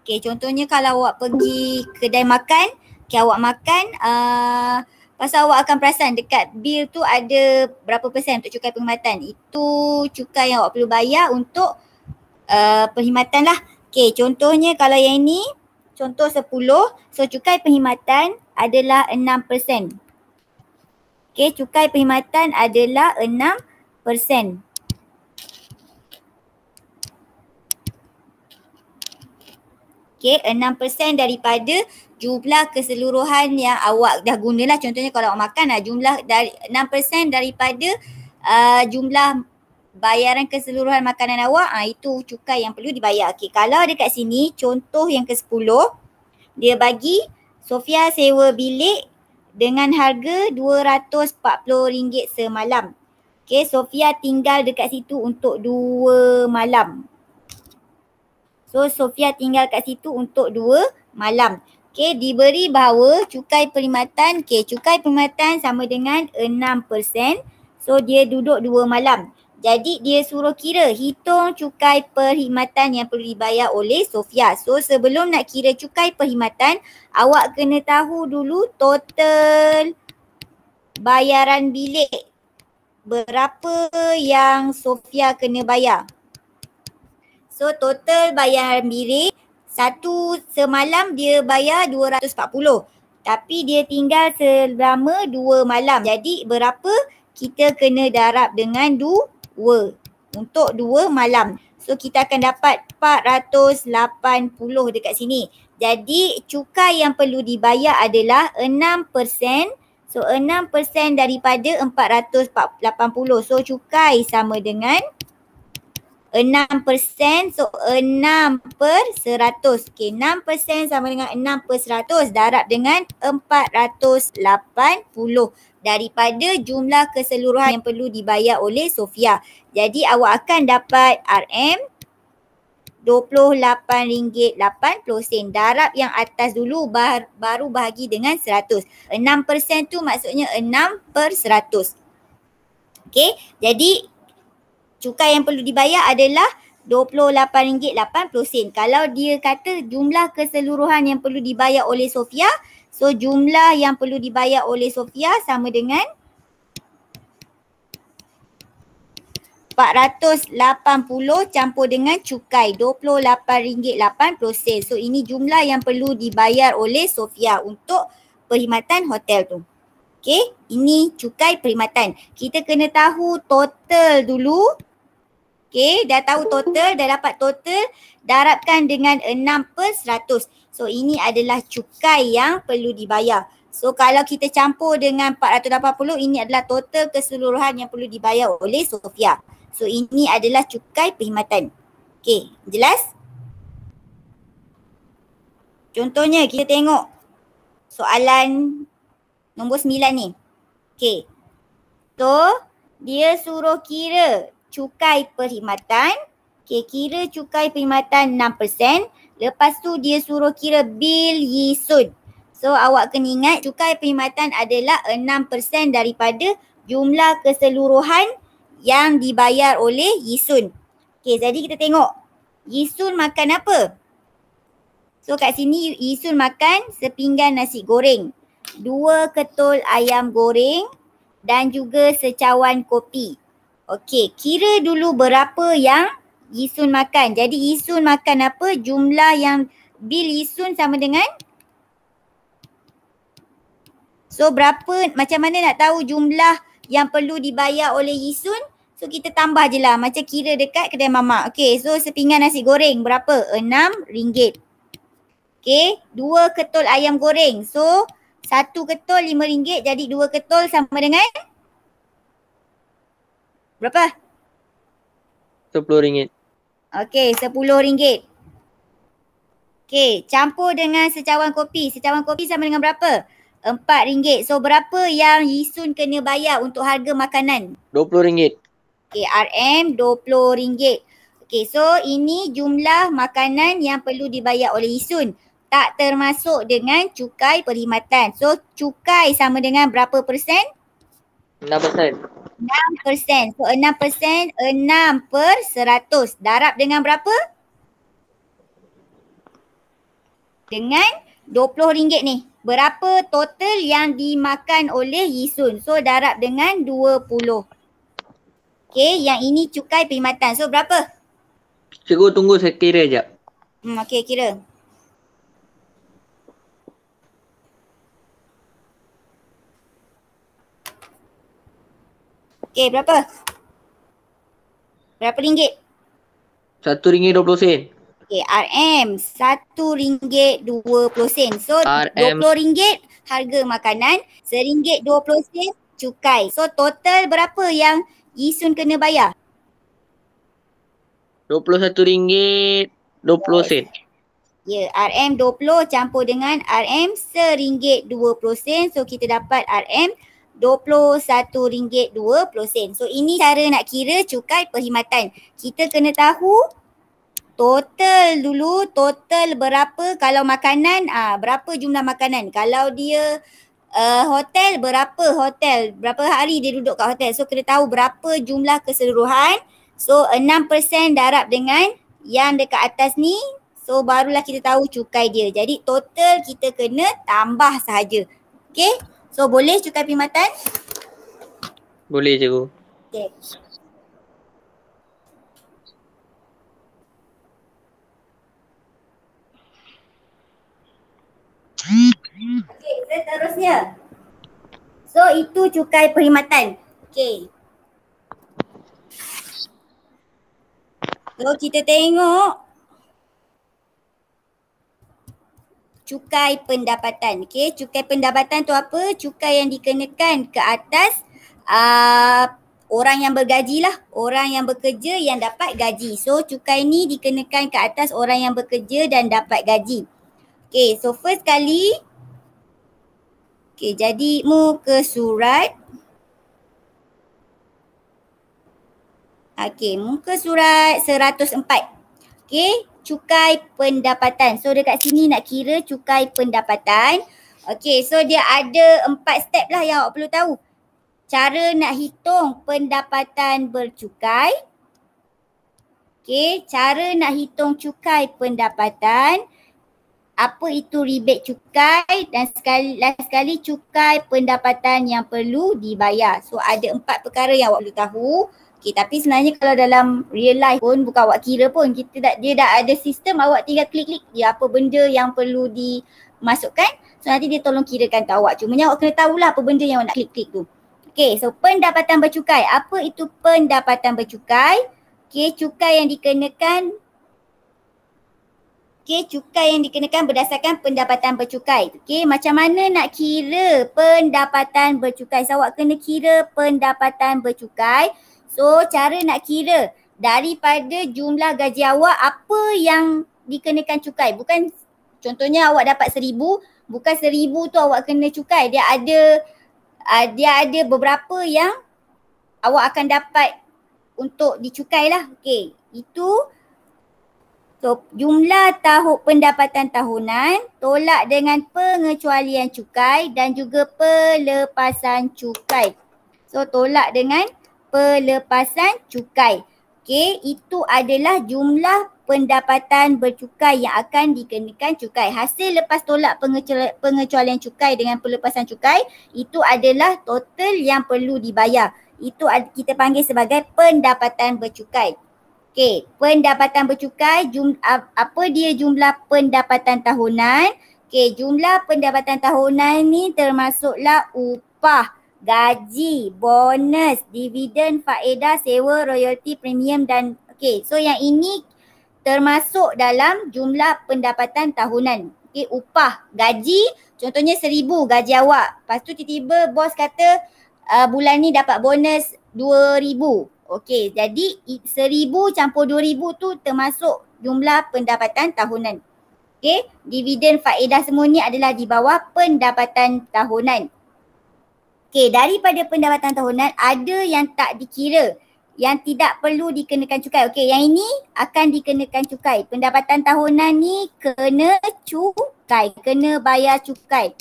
Okay, contohnya kalau awak pergi kedai makan, okay, awak makan, pasal awak akan perasan dekat bil tu ada berapa persen untuk cukai perkhidmatan. Itu cukai yang awak perlu bayar untuk perkhidmatan lah. Okay, contohnya kalau yang ni, contoh 10, so cukai perkhidmatan adalah 6%. Okay, cukai perkhidmatan adalah 6%. Okay, 6% daripada jumlah keseluruhan yang awak dah gunalah. Contohnya kalau awak makan lah, jumlah dari 6% daripada jumlah bayaran keseluruhan makanan awak, itu cukai yang perlu dibayar. Okay, kalau dekat sini contoh yang ke-10, dia bagi Sofia sewa bilik dengan harga RM240 semalam. Okay, Sofia tinggal dekat situ untuk 2 malam. So Sofia tinggal kat situ untuk 2 malam. Okay, diberi bahawa cukai perkhidmatan, okay, cukai perkhidmatan sama dengan 6%. So dia duduk 2 malam. Jadi dia suruh kira, hitung cukai perkhidmatan yang perlu dibayar oleh Sofia. So sebelum nak kira cukai perkhidmatan, awak kena tahu dulu total bayaran bilik. Berapa yang Sofia kena bayar. So total bayaran bilik, satu semalam dia bayar 240. Tapi dia tinggal selama 2 malam. Jadi berapa kita kena darab dengan 2 untuk 2 malam. So kita akan dapat 480 dekat sini. Jadi cukai yang perlu dibayar adalah 6%. So 6% daripada 480. So cukai sama dengan 6%, so 6 per 100. Okay, 6% sama dengan 6 per 100 darab dengan 480 daripada jumlah keseluruhan yang perlu dibayar oleh Sofia. Jadi awak akan dapat RM RM28.80. Darab yang atas dulu baru bahagi dengan 100. 6% tu maksudnya 6 per 100. Okay, jadi cukai yang perlu dibayar adalah RM28.80. Kalau dia kata jumlah keseluruhan yang perlu dibayar oleh Sofia, so jumlah yang perlu dibayar oleh Sofia sama dengan 480 campur dengan cukai RM28.80. So ini jumlah yang perlu dibayar oleh Sofia untuk perkhidmatan hotel tu. Okay, ini cukai perkhidmatan. Kita kena tahu total dulu. Okay, dah tahu total, dah dapat total, darabkan dengan 6 per 100. So ini adalah cukai yang perlu dibayar. So kalau kita campur dengan 480, ini adalah total keseluruhan yang perlu dibayar oleh Sofia. So ini adalah cukai perkhidmatan. Okay, jelas? Contohnya kita tengok soalan nombor 9 ni. Okay, so dia suruh kira cukai perkhidmatan. Okay, kira cukai perkhidmatan 6%. Lepas tu dia suruh kira bil Yisun. So awak kena ingat cukai perkhidmatan adalah 6% daripada jumlah keseluruhan yang dibayar oleh Yisun. Okay, jadi kita tengok Yisun makan apa? So kat sini Yisun makan sepinggan nasi goreng, 2 ketul ayam goreng dan juga secawan kopi. Okey, kira dulu berapa yang Yisun makan. Jadi Yisun makan apa? Jumlah yang bil Yisun sama dengan? So berapa, macam mana nak tahu jumlah yang perlu dibayar oleh Yisun? So kita tambah je lah, macam kira dekat kedai mamak. Okey, so sepinggan nasi goreng berapa? RM6. Okey, 2 ketul ayam goreng. So 1 ketul RM5, jadi 2 ketul sama dengan? Berapa? RM10. Okey, RM10. Okey, campur dengan secawan kopi. Secawan kopi sama dengan berapa? RM4. So berapa yang Yisun kena bayar untuk harga makanan? RM20. Okey, RM20. Okey, so ini jumlah makanan yang perlu dibayar oleh Yisun. Tak termasuk dengan cukai perkhidmatan. So cukai sama dengan berapa persen? 6%. 6%. So 6%, 6 per 100. Darab dengan berapa? dengan RM20 ni. Berapa total yang dimakan oleh Yisun? So darab dengan 20. Okay, yang ini cukai perkhidmatan. So berapa? Cikgu tunggu saya kira jap. Okay, kira. Okay, berapa? Berapa ringgit? RM1.20. Okay, RM RM1.20. So RM. RM20 harga makanan, RM1.20 cukai. So total berapa yang Yisun kena bayar? RM21.20. Ya, RM20 campur dengan RM RM1.20. So kita dapat RM21.20. So ini cara nak kira cukai perkhidmatan. Kita kena tahu total dulu, total berapa kalau makanan, berapa jumlah makanan. Kalau dia hotel, berapa hari dia duduk kat hotel. So kena tahu berapa jumlah keseluruhan. So 6% darab dengan yang dekat atas ni. So barulah kita tahu cukai dia. Jadi total kita kena tambah sahaja. Okay. So boleh cukai perkhidmatan? Boleh cikgu. Okay. Okay, seterusnya. So itu cukai perkhidmatan. Okay. So kita tengok cukai pendapatan. Okay, cukai pendapatan tu apa? Cukai yang dikenakan ke atas orang yang bergaji lah. Orang yang bekerja yang dapat gaji. So cukai ni dikenakan ke atas orang yang bekerja dan dapat gaji. Okay, so first kali. Okay, jadi muka surat. Okay, muka surat 104. Okay, cukai pendapatan. So dekat sini nak kira cukai pendapatan. Okay, so dia ada 4 step lah yang awak perlu tahu. Cara nak hitung pendapatan bercukai. Okay, cara nak hitung cukai pendapatan. Apa itu rebate cukai dan last sekali cukai pendapatan yang perlu dibayar. So ada 4 perkara yang awak perlu tahu. Okay, tapi sebenarnya kalau dalam real life pun bukan awak kira pun. Dia dah ada sistem, awak tinggal klik-klik dia apa benda yang perlu dimasukkan. So nanti dia tolong kirakan tu awak. Cumanya awak kena tahulah apa benda yang awak nak klik-klik tu. Okay, so pendapatan bercukai. Apa itu pendapatan bercukai? Okay, cukai yang dikenakan. Okay, cukai yang dikenakan berdasarkan pendapatan bercukai. Okay, macam mana nak kira pendapatan bercukai? So awak kena kira pendapatan bercukai. So cara nak kira daripada jumlah gaji awak apa yang dikenakan cukai. Bukan contohnya awak dapat 1,000, bukan 1,000 tu awak kena cukai. Dia ada beberapa yang awak akan dapat untuk dicukai lah. Okay, itu so jumlah pendapatan tahunan tolak dengan pengecualian cukai dan juga pelepasan cukai. So tolak dengan pelepasan cukai. Okey, itu adalah jumlah pendapatan bercukai yang akan dikenakan cukai. Hasil lepas tolak pengecualian cukai dengan pelepasan cukai, itu adalah total yang perlu dibayar. Itu kita panggil sebagai pendapatan bercukai. Okey, pendapatan bercukai, apa dia jumlah pendapatan tahunan? Okey, jumlah pendapatan tahunan ni termasuklah upah, gaji, bonus, dividen, faedah, sewa, royalti, premium dan okey. So yang ini termasuk dalam jumlah pendapatan tahunan. Okey, upah, gaji, contohnya 1,000 gaji awak. Lepas tu tiba-tiba bos kata bulan ni dapat bonus 2,000. Okey, jadi 1,000 campur 2,000 tu termasuk jumlah pendapatan tahunan. Okey, dividen, faedah semua ni adalah di bawah pendapatan tahunan. Okey, daripada pendapatan tahunan ada yang tak dikira, yang tidak perlu dikenakan cukai. Okey, yang ini akan dikenakan cukai. Pendapatan tahunan ni kena cukai, kena bayar cukai.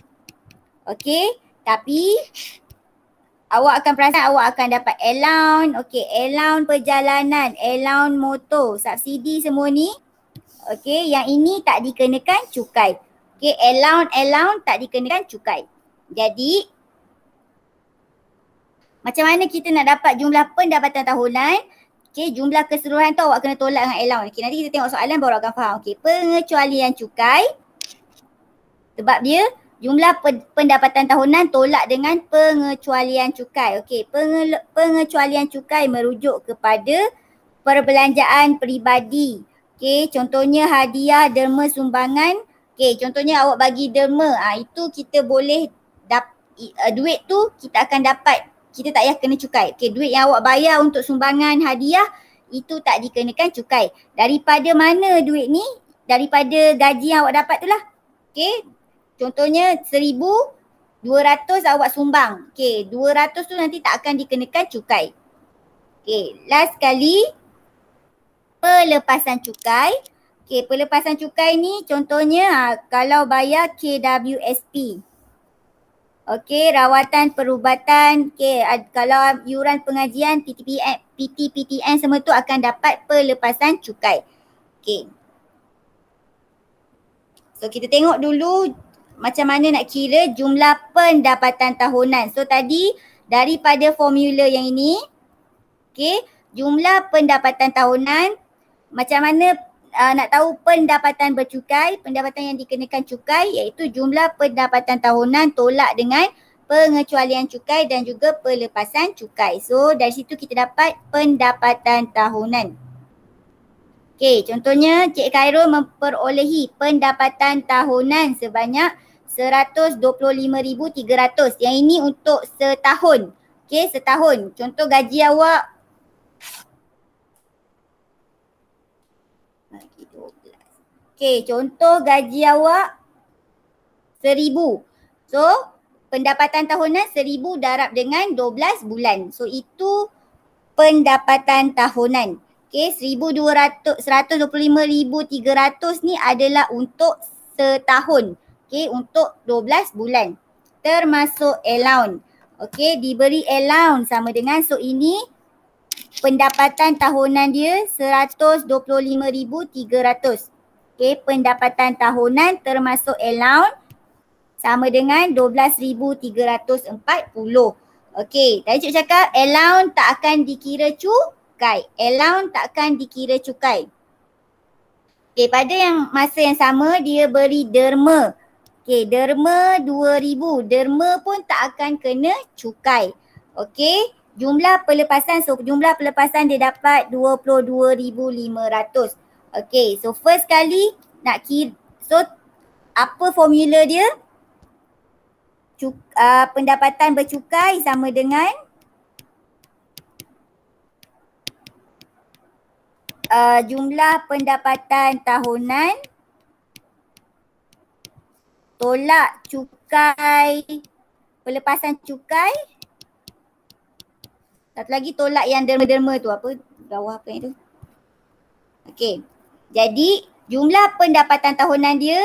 Okey, tapi awak akan perasan awak akan dapat allowance, okey, allowance perjalanan, allowance motor, subsidi semua ni. Okey, yang ini tak dikenakan cukai. Okay, allowance tak dikenakan cukai. Jadi macam mana kita nak dapat jumlah pendapatan tahunan? Okay, jumlah keseluruhan tu awak kena tolak dengan allowance. Okay, nanti kita tengok soalan baru akan faham. Okay, pengecualian cukai. Sebab dia jumlah pendapatan tahunan tolak dengan pengecualian cukai. Okay, pengecualian cukai merujuk kepada perbelanjaan peribadi. Okay, contohnya hadiah, derma, sumbangan. Okay, contohnya awak bagi derma. Itu kita boleh duit tu kita akan dapat. Kita tak payah kena cukai. Okay, duit yang awak bayar untuk sumbangan hadiah itu tak dikenakan cukai. Daripada mana duit ni? Daripada gaji yang awak dapat tu lah. Okay, contohnya 1,200 awak sumbang. Okay, 200 tu nanti tak akan dikenakan cukai. Okay, last kali pelepasan cukai. Okay, pelepasan cukai ni contohnya kalau bayar KWSP. Okey, rawatan perubatan, okey, kalau iuran pengajian, PT-PTN semua tu akan dapat pelepasan cukai. Okey. So kita tengok dulu macam mana nak kira jumlah pendapatan tahunan. So tadi daripada formula yang ini, okey, jumlah pendapatan tahunan, macam mana nak tahu pendapatan bercukai, pendapatan yang dikenakan cukai iaitu jumlah pendapatan tahunan tolak dengan pengecualian cukai dan juga pelepasan cukai. So dari situ kita dapat pendapatan tahunan. Okey, contohnya Cik Khairul memperolehi pendapatan tahunan sebanyak 125,300. Yang ini untuk setahun. Okey, setahun. Contoh gaji awak okay, contoh gaji awak 1,000. So, pendapatan tahunan 1,000 darab dengan 12 bulan. So, itu pendapatan tahunan. Okay, 125,300 ni adalah untuk setahun. Okay, untuk 12 bulan. Termasuk allowance. Okay, diberi allowance sama dengan, so ini pendapatan tahunan dia 125,300. Okay, pendapatan tahunan termasuk allowance sama dengan 12,340. Okay, tadi Cik cakap allowance tak akan dikira cukai. Allowance tak akan dikira cukai. Okay, pada yang masa yang sama dia beri derma. Okay, derma 2,000. Derma pun tak akan kena cukai. Okay, jumlah pelepasan, so jumlah pelepasan dia dapat 22,500. Okay, so first kali nak kira, so apa formula dia? Pendapatan bercukai sama dengan jumlah pendapatan tahunan tolak cukai, pelepasan cukai. Satu lagi tolak yang derma-derma tu, apa bawah apa yang tu. Okay. Jadi jumlah pendapatan tahunan dia,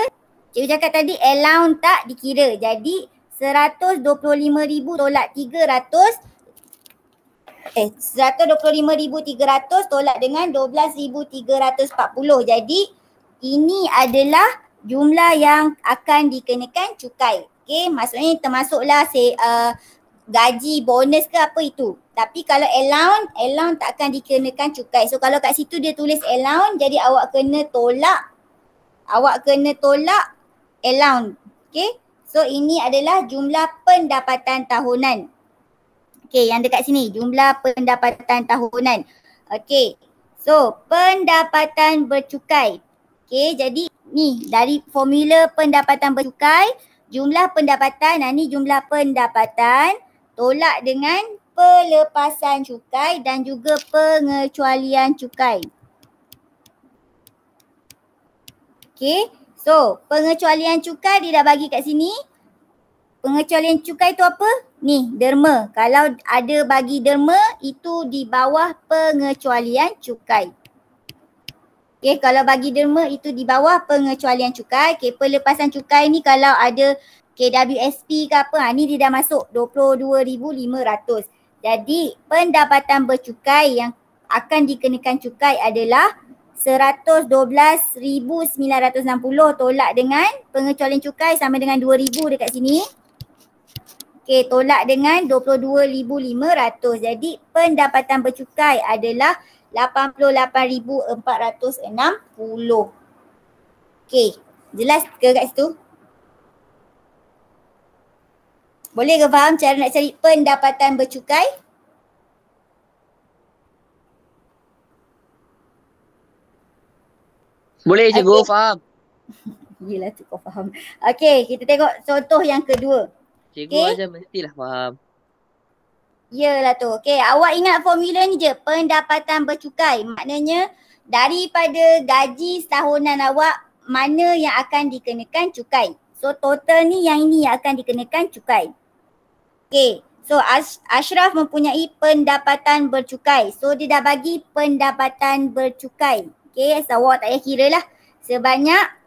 cikgu cakap tadi allowance tak dikira. Jadi 125,000 tolak 300. 125,300 tolak dengan 12,340. Jadi ini adalah jumlah yang akan dikenakan cukai. Okay, maksudnya termasuklah gaji, bonus ke apa itu. Tapi kalau allowance tak akan dikenakan cukai. So kalau kat situ dia tulis allowance, jadi awak kena tolak allowance. Okay, so ini adalah jumlah pendapatan tahunan. Okay, yang dekat sini jumlah pendapatan tahunan. Okay, so pendapatan bercukai. Okay, jadi ni dari formula pendapatan bercukai, jumlah pendapatan, ni jumlah pendapatan tolak dengan pelepasan cukai dan juga pengecualian cukai. Okay, so pengecualian cukai dia dah bagi kat sini. Pengecualian cukai tu apa? Ni, derma. Kalau ada bagi derma, itu di bawah pengecualian cukai. Okay, kalau bagi derma itu di bawah pengecualian cukai. Okay, pelepasan cukai ni kalau ada KWSP ke apa, ni dia dah masuk 22,500. Jadi pendapatan bercukai yang akan dikenakan cukai adalah 112,960 tolak dengan pengecualian cukai sama dengan 2,000 dekat sini. Okey, tolak dengan 22,500. Jadi pendapatan bercukai adalah 88,460. Okey, jelas ke kat situ? Boleh ke faham cara nak cari pendapatan bercukai? Boleh cikgu, faham. Yelah tu kau faham. Okey, kita tengok contoh yang kedua. Cikgu Okey. ajar mestilah faham. Yelah tu. Okey, awak ingat formula ni je. Pendapatan bercukai. Maknanya daripada gaji setahunan awak, mana yang akan dikenakan cukai. So total ni yang ini yang akan dikenakan cukai. Okey. So Ashraf mempunyai pendapatan bercukai. So dia dah bagi pendapatan bercukai. Okey, so awak tak payah kira lah. Sebanyak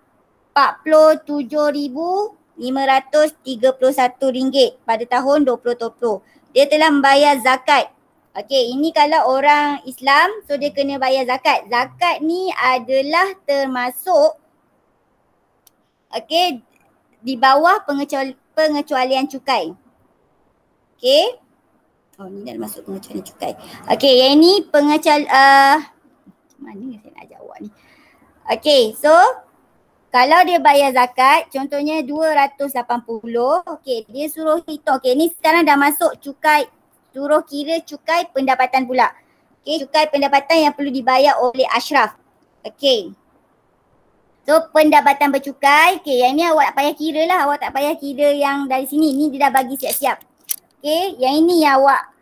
RM47,531 pada tahun 2020. Dia telah membayar zakat. Okey, ini kalau orang Islam, so dia kena bayar zakat. Zakat ni adalah termasuk okey di bawah pengecualian cukai. Okey. Oh, ni dah masuk pengecualian cukai. Okey, yang ini mana saya nak ajar awak ni? Okey, so kalau dia bayar zakat, contohnya 280, okey, dia suruh hitung. Okey, ni sekarang dah masuk cukai, suruh kira cukai pendapatan pula. Okey, cukai pendapatan yang perlu dibayar oleh Ashraf. Okey. So pendapatan bercukai, okey, yang ni awak tak payah kira lah, awak tak payah kira yang dari sini. Ni dia dah bagi siap-siap. Okey, yang ini yang awak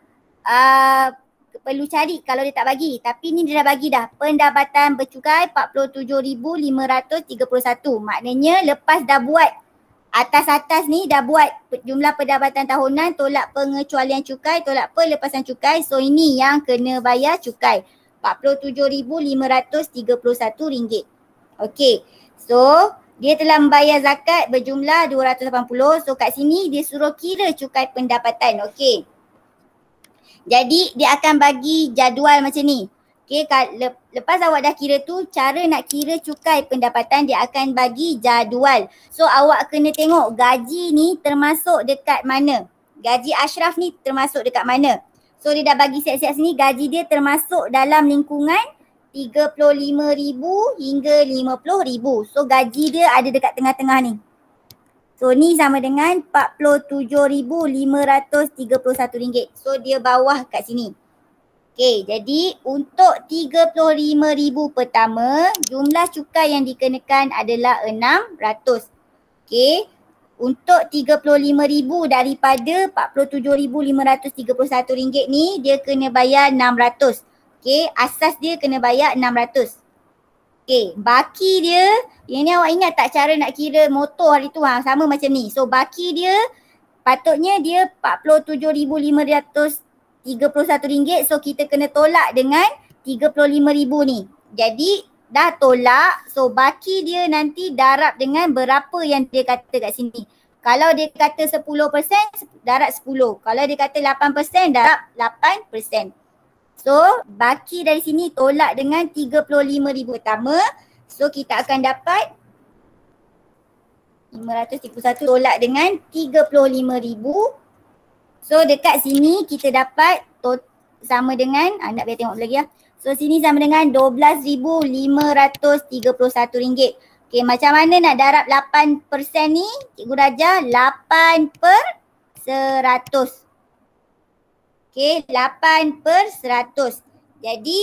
perlu cari kalau dia tak bagi. Tapi ni dia dah bagi dah. Pendapatan bercukai 47,531. Maknanya lepas dah buat atas-atas ni, dah buat jumlah pendapatan tahunan, tolak pengecualian cukai, tolak pelepasan cukai. So ini yang kena bayar cukai. RM47,531. Okey. So dia telah membayar zakat berjumlah 280. So kat sini dia suruh kira cukai pendapatan. Okey. Jadi dia akan bagi jadual macam ni. Okey, lepas awak dah kira tu, cara nak kira cukai pendapatan dia akan bagi jadual. So awak kena tengok gaji ni termasuk dekat mana. Gaji Ashraf ni termasuk dekat mana. So dia dah bagi siap-siap sini, gaji dia termasuk dalam lingkungan 35,000 hingga 50,000. So gaji dia ada dekat tengah-tengah ni. So ni sama dengan RM47,531. So dia bawah kat sini. Okey, jadi untuk 35,000 pertama, jumlah cukai yang dikenakan adalah 600. Okey, untuk 35,000 daripada RM47,531 ni, dia kena bayar 600. Okey, asas dia kena bayar 600. Okey, baki dia, yang ni awak ingat tak cara nak kira motor hari tu? Sama macam ni. So baki dia patutnya dia RM47,531. So kita kena tolak dengan 35,000 ni. Jadi dah tolak, so baki dia nanti darab dengan berapa yang dia kata kat sini. Kalau dia kata 10%, darab 10. Kalau dia kata 8%, darab 8%. So baki dari sini tolak dengan 35,000 pertama. So kita akan dapat 531 tolak dengan 35,000. So dekat sini kita dapat sama dengan, nak biar tengok lagi lah. So sini sama dengan RM12,531. Okay, macam mana nak darab 8% ni? Cikgu Raja 8/100. Okay, 8/100. Jadi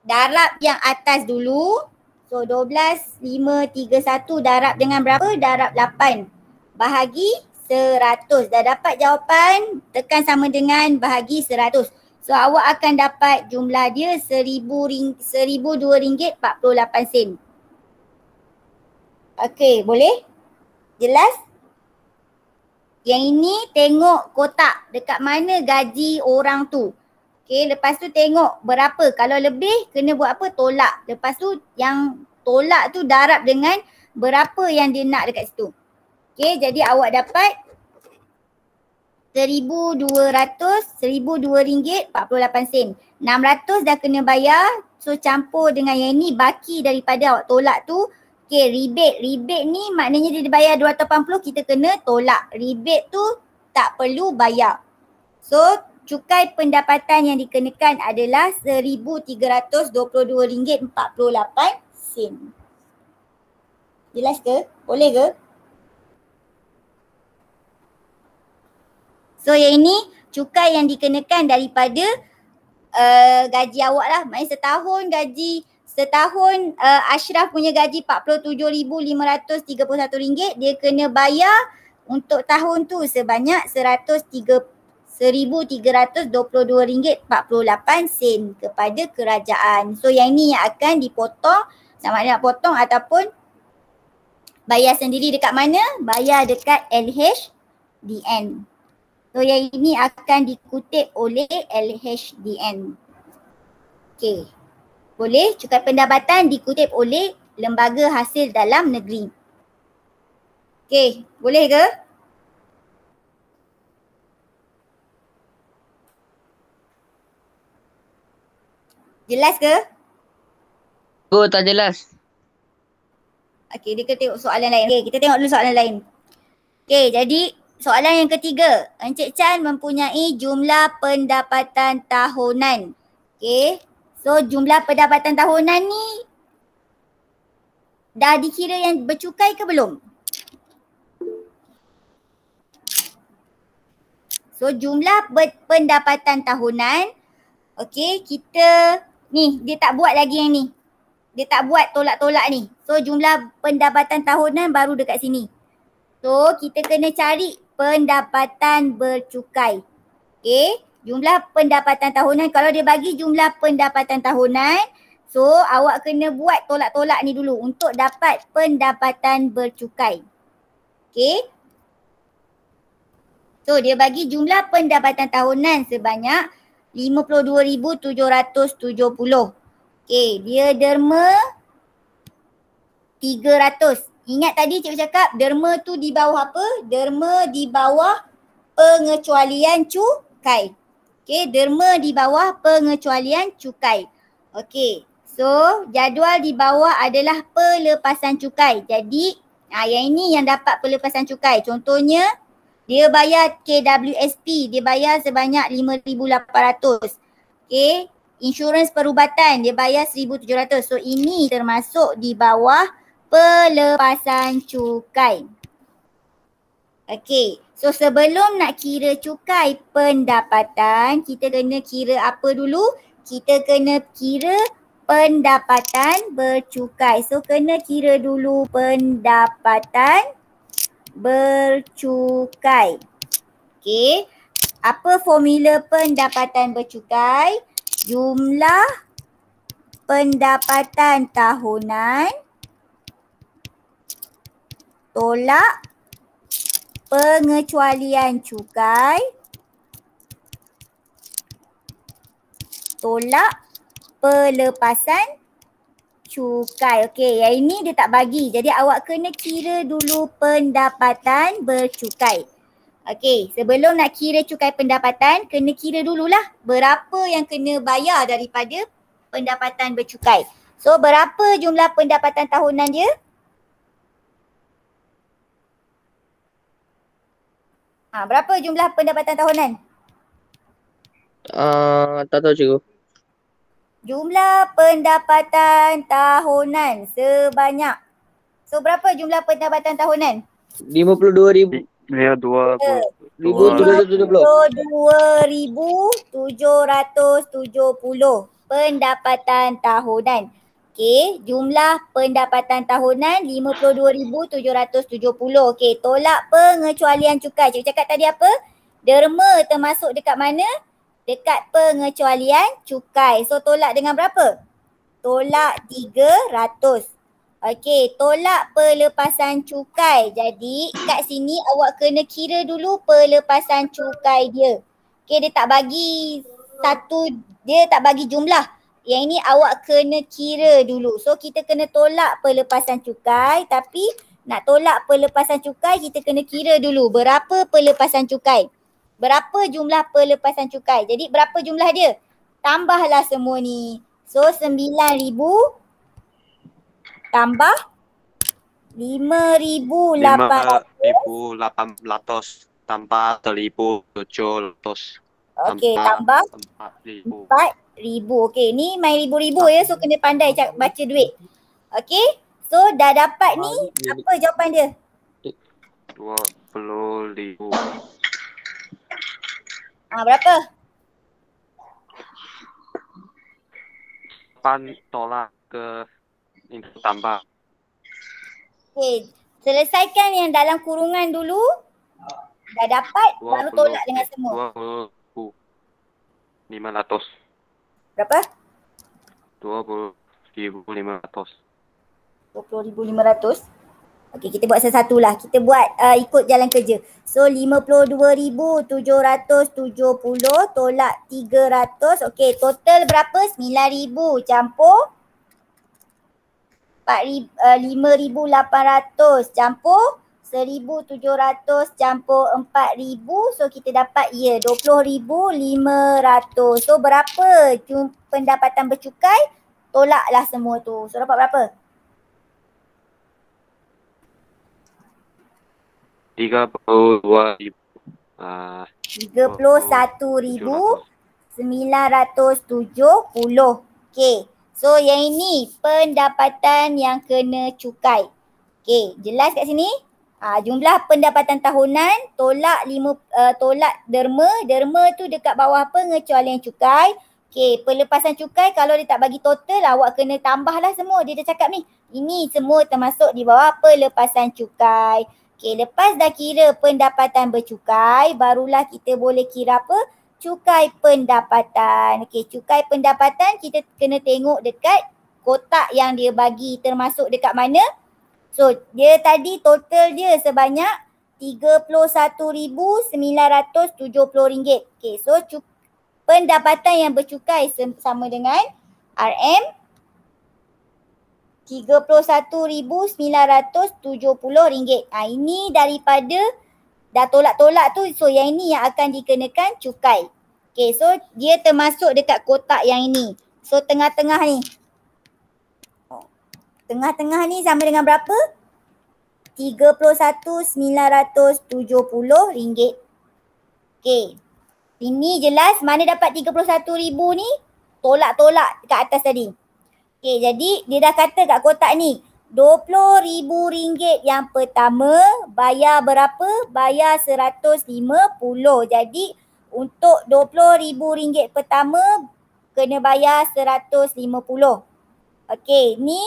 darab yang atas dulu. So 12,531 darab dengan berapa? Darab 8 bahagi 100. Dah dapat jawapan, tekan sama dengan bahagi 100. So awak akan dapat jumlah dia RM1,002.48. Okey, boleh? Jelas? Yang ini tengok kotak dekat mana gaji orang tu. Okey, lepas tu tengok berapa. Kalau lebih kena buat apa? Tolak. Lepas tu yang tolak tu darab dengan berapa yang dia nak dekat situ. Okey, jadi awak dapat RM1,200, RM1,002.48. 600 dah kena bayar, So campur dengan yang ni, baki daripada awak tolak tu. Okay, rebate. Rebate ni maknanya dia bayar 280, kita kena tolak. Rebate tu tak perlu bayar. So cukai pendapatan yang dikenakan adalah RM1,322.48. Jelas ke? Boleh ke? So yang ini cukai yang dikenakan daripada gaji awak lah. Maksudnya setahun Ashraf punya gaji RM47,531, dia kena bayar untuk tahun tu sebanyak RM1,322.48 kepada kerajaan. So yang ni yang akan dipotong, sama ada nak potong ataupun bayar sendiri dekat mana? Bayar dekat LHDN. So yang ini akan dikutip oleh LHDN. Okey. Boleh cukai pendapatan dikutip oleh Lembaga Hasil Dalam Negeri. Okey, boleh ke? Jelas ke? Oh, tak jelas. Okey, kita tengok soalan lain. Okey, kita tengok dulu soalan lain. Okey, jadi soalan yang ketiga. Encik Chan mempunyai jumlah pendapatan tahunan. Okey. So jumlah pendapatan tahunan ni dah dikira yang bercukai ke belum? So jumlah pendapatan tahunan. Okey, kita ni dia tak buat lagi yang ni. Dia tak buat tolak-tolak ni. So jumlah pendapatan tahunan baru dekat sini. So kita kena cari pendapatan bercukai. Okey, jumlah pendapatan tahunan. Kalau dia bagi jumlah pendapatan tahunan, so awak kena buat tolak-tolak ni dulu untuk dapat pendapatan bercukai. Okey. So dia bagi jumlah pendapatan tahunan sebanyak 52,770. Okey, dia derma 300. Ingat tadi cikgu cakap derma tu di bawah apa? Derma di bawah pengecualian cukai. Okey, derma di bawah pengecualian cukai. Okey, so jadual di bawah adalah pelepasan cukai. Jadi yang ini yang dapat pelepasan cukai. Contohnya dia bayar KWSP, dia bayar sebanyak 5,800. Okey, insurans perubatan dia bayar 1,700. So ini termasuk di bawah pelepasan cukai. Okey, so sebelum nak kira cukai pendapatan, kita kena kira apa dulu? Kita kena kira pendapatan bercukai. So kena kira dulu pendapatan bercukai. Okey, apa formula pendapatan bercukai? Jumlah pendapatan tahunan tolak pengecualian cukai tolak pelepasan cukai. Okey, yang ini dia tak bagi. Jadi awak kena kira dulu pendapatan bercukai. Okey, sebelum nak kira cukai pendapatan, kena kira dululah berapa yang kena bayar daripada pendapatan bercukai. So berapa jumlah pendapatan tahunan dia? Berapa jumlah pendapatan tahunan? Tak tahu cikgu. Jumlah pendapatan tahunan sebanyak. So berapa jumlah pendapatan tahunan? 52,000. Ya, 52,770 pendapatan tahunan. Okey, jumlah pendapatan tahunan 52,770. Okey, tolak pengecualian cukai. Cikgu cakap tadi apa? Derma termasuk dekat mana? Dekat pengecualian cukai. So tolak dengan berapa? Tolak 300. Okey, tolak pelepasan cukai. Jadi kat sini awak kena kira dulu pelepasan cukai dia. Okey, dia tak bagi satu, dia tak bagi jumlah. Yang ini awak kena kira dulu. So kita kena tolak pelepasan cukai, tapi nak tolak pelepasan cukai kita kena kira dulu berapa pelepasan cukai. Berapa jumlah pelepasan cukai. Jadi berapa jumlah dia? Tambahlah semua ni. So 9,000 tambah 5,800. 5.800 tambah 1,700 Okey, tambah 4.000. 4,000. Okey, ni main ribu-ribu ya. So kena pandai baca duit. Okey. So dah dapat ni, apa jawapan dia? 20,000. Berapa? 8 tolak ke ini tambah. Okey. Selesaikan yang dalam kurungan dulu. Dah dapat, baru tolak dengan semua. 20,500. Berapa? 20,500. 20,500. Okey, kita buat satu-satu lah. Kita buat ikut jalan kerja. So 52,770 tolak 300. Okey, total berapa? 9,000 campur 5,800 campur 1,700 campur 4,000. So kita dapat 20,500. So berapa pendapatan bercukai? Tolaklah semua tu. So dapat berapa? 32,000. 31,970. Okey. So yang ini pendapatan yang kena cukai. Okey, jelas kat sini? Jumlah pendapatan tahunan tolak tolak derma. Derma tu dekat bawah pengecualian cukai. Okey, pelepasan cukai kalau dia tak bagi total, awak kena tambahlah semua. Dia dah cakap ni. Ini semua termasuk di bawah pelepasan cukai. Okey, lepas dah kira pendapatan bercukai, barulah kita boleh kira apa? Cukai pendapatan. Okey, cukai pendapatan kita kena tengok dekat kotak yang dia bagi termasuk dekat mana. So, dia tadi total dia sebanyak RM31,970. Okey, so pendapatan yang bercukai sama dengan RM RM31,970. Ini daripada dah tolak-tolak tu. So yang ini yang akan dikenakan cukai. Okay, so dia termasuk dekat kotak yang ini. So tengah-tengah ni. Tengah-tengah ni sama dengan berapa? RM31,970. Okay. Ini jelas mana dapat 31,000 ni? Tolak-tolak kat atas tadi. Okay, jadi dia dah kata kat kotak ni, RM20,000 yang pertama bayar berapa? Bayar RM150. Jadi untuk RM20,000 pertama kena bayar RM150. Okay, ni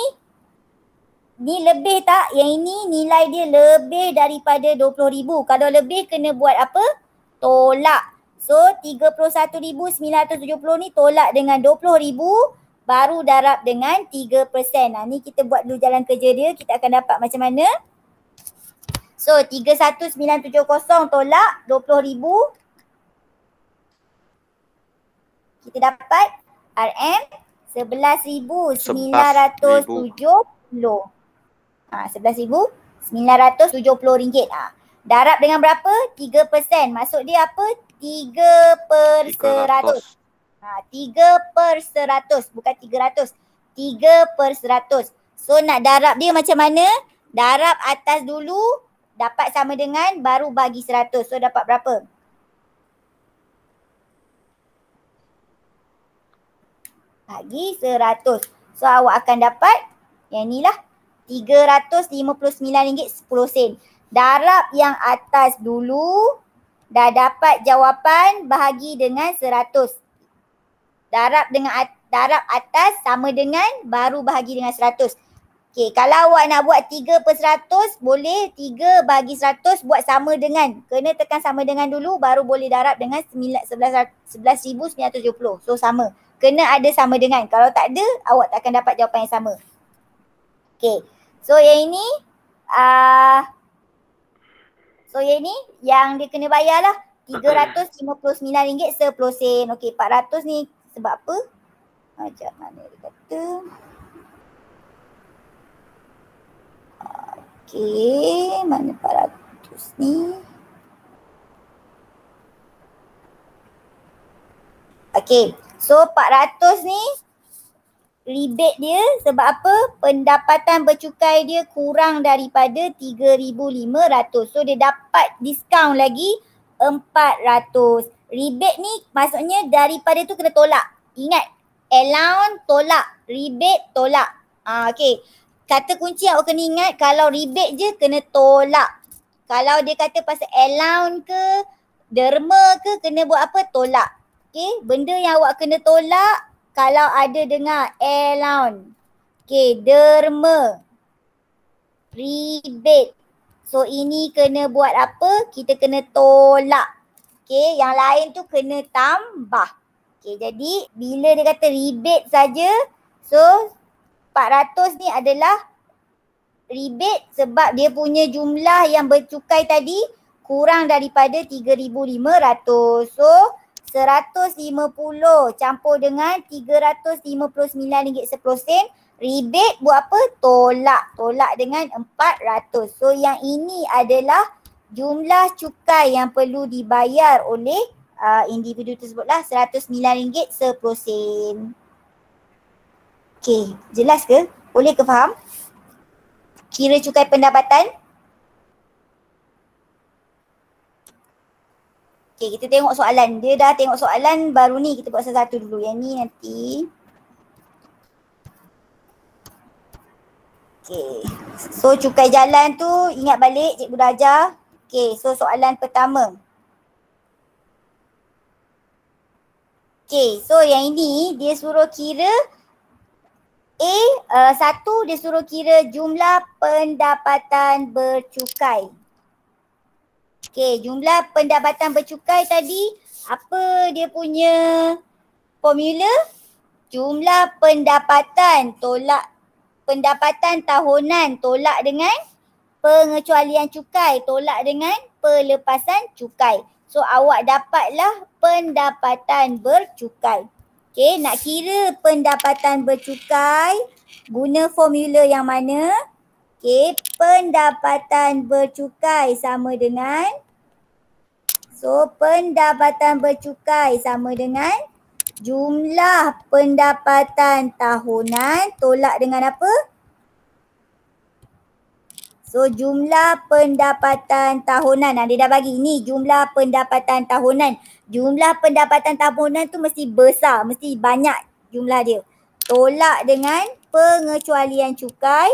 lebih tak? Yang ini nilai dia lebih daripada RM20,000. Kalau lebih kena buat apa? Tolak. So 31,970 ni tolak dengan RM20,000. Baru darab dengan 3%. Ni kita buat dulu jalan kerja dia. Kita akan dapat macam mana. So 31,970 tolak RM20,000. Kita dapat RM 11,970. RM11,970. Darab dengan berapa? 3%. Maksud dia apa? 3/100. 3/100, bukan 300. 3/100. So nak darab dia macam mana? Darab atas dulu, dapat sama dengan, baru bagi 100. So dapat berapa? Bagi 100. So awak akan dapat yang ni lah. RM359.10. Darab yang atas dulu, dah dapat jawapan, bahagi dengan 100. Darab atas sama dengan, baru bahagi dengan 100. Okey, kalau awak nak buat 3/100, boleh 3 bagi 100 buat sama dengan. Kena tekan sama dengan dulu, baru boleh darab dengan 11,970. So sama. Kena ada sama dengan. Kalau tak ada, awak tak akan dapat jawapan yang sama. Okey, so yang ini, yang dia kena bayar lah. RM359.10. Okey, 400 ni sebab apa? Macam mana dia kata? Okey, mana 400 ni? Okey, so 400 ni rebate dia sebab apa? Pendapatan bercukai dia kurang daripada 3,500. So dia dapat diskaun lagi 400. Rebate ni maksudnya daripada tu kena tolak. Ingat, allowance tolak, rebate tolak. Okay. Kata kunci yang awak kena ingat, kalau rebate je kena tolak. Kalau dia kata pasal allowance ke, derma ke, kena buat apa? Tolak. Okay, benda yang awak kena tolak kalau ada dengar allowance. Okay, derma, rebate. So ini kena buat apa? Kita kena tolak. Okay, yang lain tu kena tambah. Okay, jadi bila dia kata rebate saja, so 400 ni adalah rebate sebab dia punya jumlah yang bercukai tadi kurang daripada 3,500. So 150 campur dengan RM359.10. Rebate buat apa? Tolak. Tolak dengan 400. So yang ini adalah jumlah cukai yang perlu dibayar oleh individu tersebutlah RM109.10. Okey, jelas ke? Boleh ke faham? Kira cukai pendapatan. Okay, kita tengok soalan. Dia dah tengok soalan, baru ni kita buat satu-satu dulu. Yang ni nanti. Okay. So cukai jalan tu ingat balik cikgu dah ajar. Okay, so soalan pertama. Okay, so yang ini dia suruh kira satu dia suruh kira jumlah pendapatan bercukai. Okay, jumlah pendapatan bercukai tadi, apa dia punya formula? Jumlah pendapatan tolak pendapatan tahunan tolak dengan pengecualian cukai tolak dengan pelepasan cukai. So awak dapatlah pendapatan bercukai. Okay, nak kira pendapatan bercukai, guna formula yang mana? Okay, pendapatan bercukai sama dengan, so pendapatan bercukai sama dengan jumlah pendapatan tahunan tolak dengan apa? So jumlah pendapatan tahunan, dia dah bagi ni jumlah pendapatan tahunan. Jumlah pendapatan tahunan tu mesti besar, mesti banyak jumlah dia. Tolak dengan pengecualian cukai.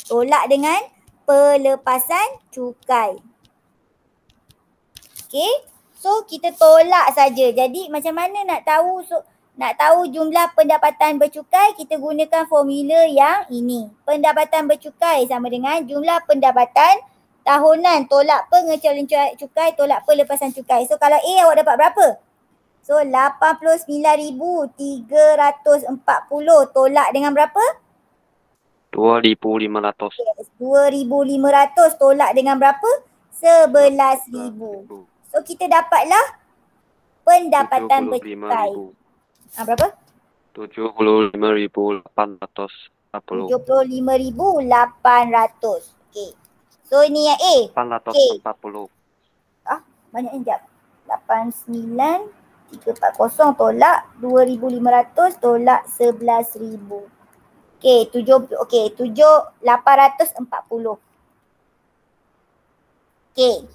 Tolak dengan pelepasan cukai. Okay, so kita tolak saja. Jadi macam mana nak tahu jumlah pendapatan bercukai, kita gunakan formula yang ini. Pendapatan bercukai sama dengan jumlah pendapatan tahunan tolak pengecualian cukai tolak pelepasan cukai. So kalau A awak dapat berapa? So 89,340 tolak dengan berapa? 2,500. Yes, 2,500 tolak dengan berapa? 11,000. So kita dapatlah pendapatan bercukai. Berapa? 75,840. 75,800. Okey. So ini yang A. 840. Banyak sekejap. 89,340 tolak 2,500 tolak 11,000. Okey, 840. Okey.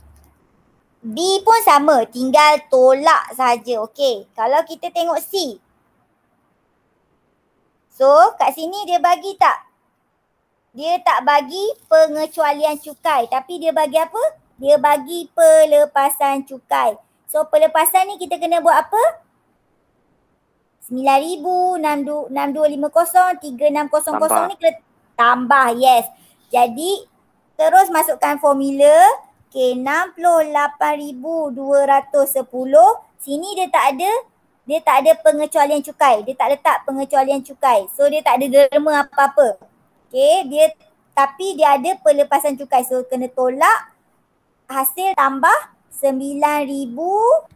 B pun sama, tinggal tolak saja. Okey, kalau kita tengok C. So, kat sini dia bagi tak? Dia tak bagi pengecualian cukai, tapi dia bagi apa? Dia bagi pelepasan cukai. So, pelepasan ni kita kena buat apa? 9,000, 6250, 3600 ni kena tambah, yes. Jadi terus masukkan formula. Okay, 68,210. Sini dia tak ada pengecualian cukai. Dia tak letak pengecualian cukai. So dia tak ada derma apa-apa. Okay, tapi dia ada pelepasan cukai. So kena tolak hasil tambah 9,000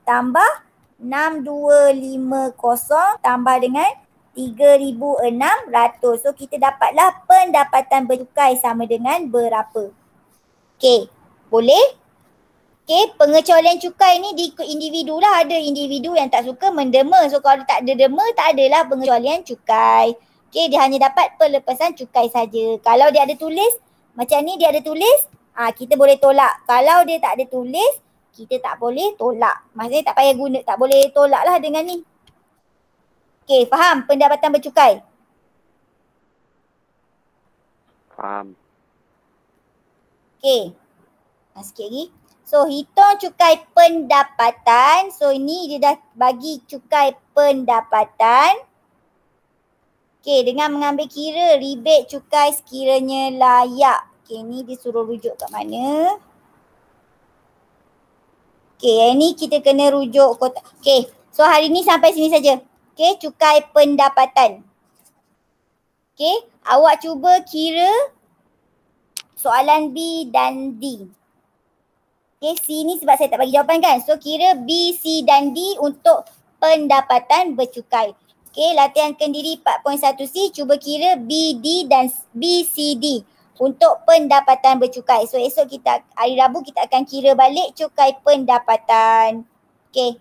tambah 6250 tambah dengan 3,600. So kita dapatlah pendapatan bercukai sama dengan berapa. Okey, boleh? Okay, pengecualian cukai ni diikut individu lah. Ada individu yang tak suka mendema. So kalau tak ada dema, tak adalah pengecualian cukai. Okay, dia hanya dapat pelepasan cukai saja. Kalau dia ada tulis, macam ni dia ada tulis, kita boleh tolak. Kalau dia tak ada tulis, kita tak boleh tolak. Maksudnya tak payah guna, tak boleh tolak lah dengan ni. Okay, faham pendapatan bercukai? Faham. Okay, sikit lagi. So hitung cukai pendapatan. So ini dia dah bagi cukai pendapatan. Okay, dengan mengambil kira rebate cukai sekiranya layak. Okay, ni dia suruh rujuk kat mana. Okay, yang ni kita kena rujuk kotak. Okay, so hari ni sampai sini saja. Okay, cukai pendapatan. Okay, awak cuba kira soalan B dan D. Okay, C ni sebab saya tak bagi jawapan kan. So kira B, C dan D untuk pendapatan bercukai. Okay, latihan kendiri 4.1C cuba kira B, D dan B, C, D untuk pendapatan bercukai. So esok kita, hari Rabu kita akan kira balik cukai pendapatan. Okay.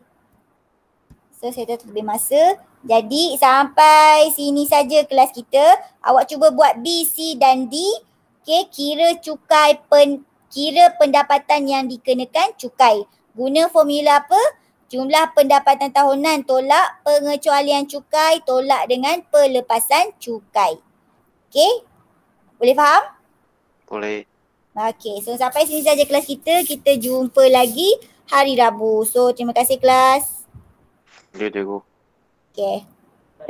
So saya dah lebih masa. Jadi sampai sini saja kelas kita. Awak cuba buat B, C dan D. Okay, kira cukai kira pendapatan yang dikenakan cukai. Guna formula apa? Jumlah pendapatan tahunan tolak pengecualian cukai tolak dengan pelepasan cukai. Okay? Boleh faham? Boleh. Okay, so sampai sini saja kelas kita. Kita jumpa lagi hari Rabu. So terima kasih kelas. Dia cikgu. Okay.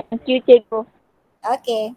Thank you, cikgu. Okay.